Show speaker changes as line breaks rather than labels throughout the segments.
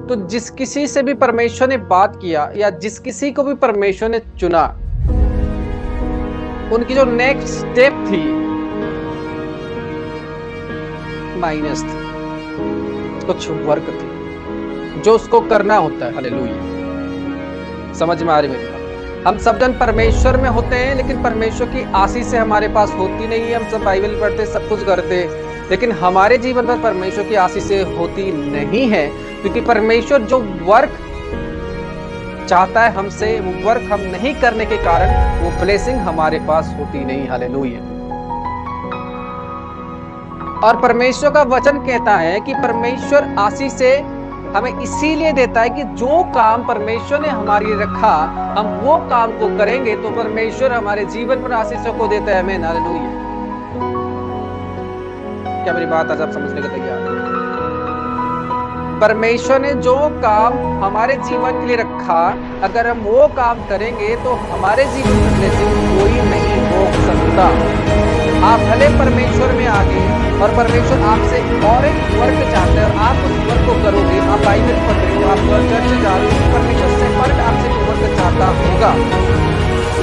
तो जिस किसी से भी परमेश्वर ने बात किया या जिस किसी को भी परमेश्वर ने चुना, उनकी जो नेक्स्ट स्टेप थी माइनस थी, कुछ वर्क थी जो उसको करना होता है। हालेलुया, समझ में आ रही मेरी बात? हम सब जन परमेश्वर में होते हैं, लेकिन परमेश्वर की आशीष से हमारे पास होती नहीं है। हम सब बाइबल पढ़ते, सब कुछ करते, लेकिन हमारे जीवन पर परमेश्वर की आशीष से होती नहीं है, क्योंकि परमेश्वर जो वर्क चाहता है हमसे, वो वर्क हम नहीं करने के कारण वो ब्लेसिंग हमारे पास होती नहीं। हालेलुया। और परमेश्वर का वचन कहता है कि परमेश्वर आशीष से हमें इसीलिए देता है कि जो काम परमेश्वर ने हमारे लिए रखा, हम वो काम को करेंगे तो परमेश्वर हमारे जीवन पर आशीषों को देता है। आमीन, हालेलुया। क्या मेरी बात आज आप समझने को तैयार हैं? परमेश्वर ने जो काम हमारे जीवन के लिए रखा, अगर हम वो काम करेंगे तो हमारे जीवन में ब्लेसिंग कोई नहीं रोक सकता। आप भले परमेश्वर में आ गए और परमेश्वर आपसे और एक वर्क चाहते हैं और आप उस वर्क को करोगे, आप बाइबल पढ़ रहे हो, आप चर्च जा रहे हो, परमेश्वर से वर्क आपसे वर्क चाहता होगा,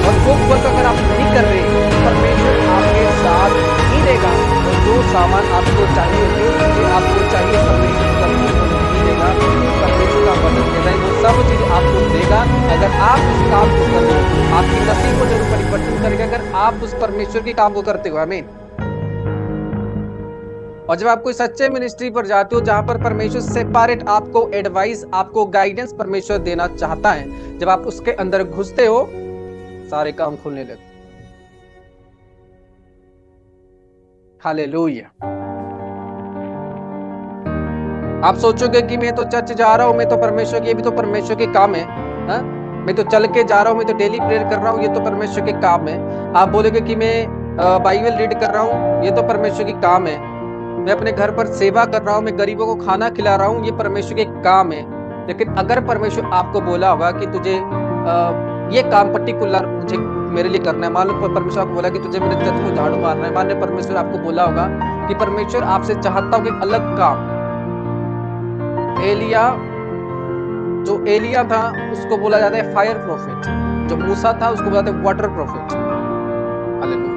और वो वर्क अगर आप नहीं कर रहे तो परमेश्वर आपके साथ नहीं देगा। और जो सामान आपको चाहिए, जो चीजें आपको चाहिए, परमेश्वर नहीं देगा। परमेश्वर का वचन कहता है वो सब चीज आपको देगा अगर आप उस काम को करते हो। आपकी नसीब को जरूर परिवर्तन करेगा अगर आप उस परमेश्वर के काम को करते हो। आमीन। और जब आप कोई सच्चे मिनिस्ट्री पर जाते हो जहां पर परमेश्वर सेपरेट आपको एडवाइस, आपको गाइडेंस परमेश्वर देना चाहता है, जब आप उसके अंदर घुसते हो सारे काम खुलने लगते। हालेलुया। आप सोचोगे कि मैं तो चर्च जा रहा हूं, मैं तो परमेश्वर की, ये भी तो परमेश्वर के काम है। हा? मैं तो चल के जा रहा हूं, मैं तो डेली प्रेयर कर रहा हूं, ये तो परमेश्वर के काम है। आप बोलोगे कि मैं बाइबल रीड कर रहा हूं, ये तो परमेश्वर की काम है। मैं अपने घर पर सेवा कर रहा हूं, मैं गरीबों को खाना खिला रहा हूं, ये परमेश्वर के काम है। लेकिन अगर परमेश्वर आपको बोला होगा कि तुझे ये काम पर्टिकुलर मुझे मेरे लिए करना है, मान लो परमेश्वर आपको बोला कि तुझे मेरे चर्च को झाड़ू मारना है, मान लो परमेश्वर आपको बोला होगा कि परमेश्वर आपसे चाहता होगा एक अलग काम। जो एलिया था उसको बोला जाता है फायर प्रॉफिट, जो मूसा था उसको बोला जाता है वाटर प्रॉफिट। हालेलुया।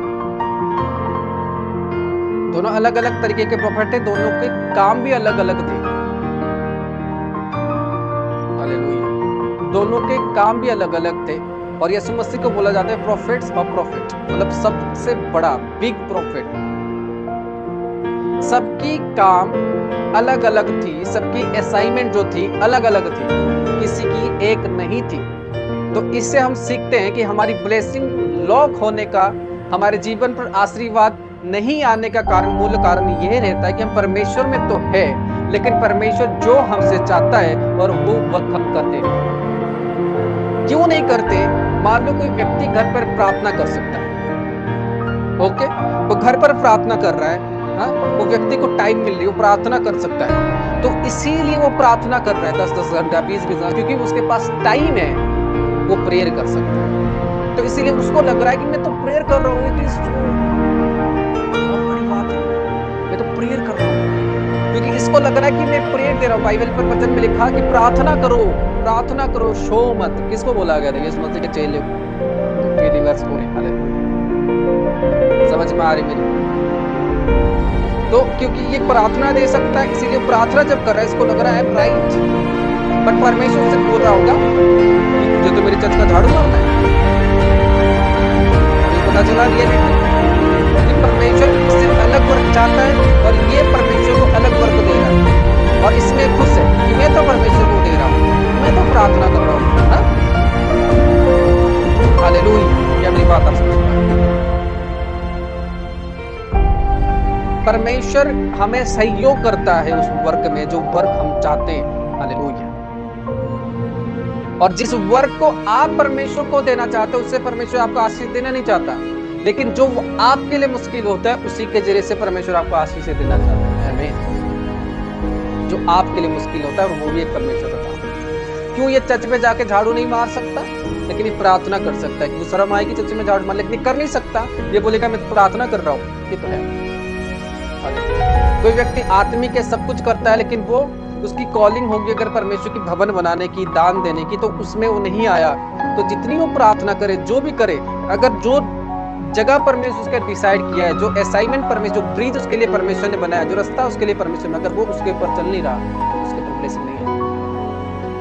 दोनों अलग अलग तरीके के प्रॉफिट थे, दोनों के काम भी अलग अलग थे। हालेलुया। दोनों के काम भी अलग अलग थे। और यीशु मसीह को बोला जाता है प्रॉफिट्स ऑफ प्रॉफिट, मतलब सबसे बड़ा बिग प्रॉफिट। सबकी काम अलग अलग थी, सबकी असाइनमेंट जो थी अलग अलग थी, किसी की एक नहीं थी। तो इससे हम सीखते हैं कि हमारी ब्लेसिंग लॉक होने का, हमारे जीवन पर आशीर्वाद नहीं आने का मूल कारण यह रहता है कि हम परमेश्वर में तो है, लेकिन परमेश्वर जो हमसे चाहता है और वो वक्त हम करते हैं। क्यों नहीं करते? मान लो कोई व्यक्ति घर पर प्रार्थना कर सकता है, ओके, वो घर पर प्रार्थना कर रहा है, वो व्यक्ति को टाइम मिल रही है, वो प्रार्थना कर सकता है, तो इसीलिए वो प्रार्थना कर रहा है 10-10 घंटा, 20-20 घंटा, क्योंकि उसके पास टाइम है, वो प्रेयर कर सकता है। तो इसीलिए उसको लग रहा है कि मैं तो प्रेयर कर रहा हूँ, मैं तो प्रेयर कर रहा हूँ, क्योंकि इसको लग रहा है कि मैं प्रेयर दे रहा हूँ। बाइबल पर वचन में लिखा कि प्रार्थना करो, शो मत। किसको बोला गया था? यीशु मसीह के चेले को। समझ में आ रही मेरी? तो क्योंकि ये प्रार्थना दे सकता है, इसीलिए प्रार्थना जब कर रहा है, इसको लग रहा है राइट, बट परमेश्वर से बोल रहा होगा कि तुझे तो मेरे चर्च का झाड़ू मारना है। पता चला कि परमेश्वर इससे अलग वर्क चाहता है और ये परमेश्वर को अलग वर्क दे रहा है, और इसमें खुश है कि मैं तो परमेश्वर को दे रहा हूँ, मैं तो प्रार्थना कर रहा हूँ। हालेलुया। क्या मेरी बात आप समझ पा रहे? परमेश्वर हमें सहयोग करता है उस वर्क में जो वर्क हम चाहते हैं। हालेलुया। और जिस वर्क को आप परमेश्वर को देना चाहते हो, उससे परमेश्वर आपको आशीष देना नहीं चाहता, लेकिन जो आपके लिए मुश्किल होता है उसी के जरिए से परमेश्वर आपको आशीष देना चाहता है। आमीन। जो आपके लिए मुश्किल होता है वो भी एक परमेश्वर का काम है। क्यों ये चर्च में जाके झाड़ू नहीं मार सकता, लेकिन ये प्रार्थना कर सकता है? क्यों शर्म आएगी चर्च में झाड़ू मार, लेकिन कर नहीं सकता। ये बोलेगा मैं प्रार्थना कर रहा हूँ, ये तो है। कोई व्यक्ति आत्मिक के सब कुछ करता है, लेकिन वो उसकी कॉलिंग होगी अगर परमेश्वर की भवन बनाने की, दान देने की, तो उसमें वो नहीं आया, तो जितनी वो प्रार्थना करे, जो भी करे, अगर जो जगह परमेश्वर उसका डिसाइड किया है, जो असाइनमेंट परमेश्वर, जो ब्रिज उसके लिए परमेश्वर ने बनाया, जो रास्ता उसके लिए परमेश्वर ने, अगर वो उसके ऊपर चल नहीं रहा, उसके ऊपर ब्लेसिंग नहीं है।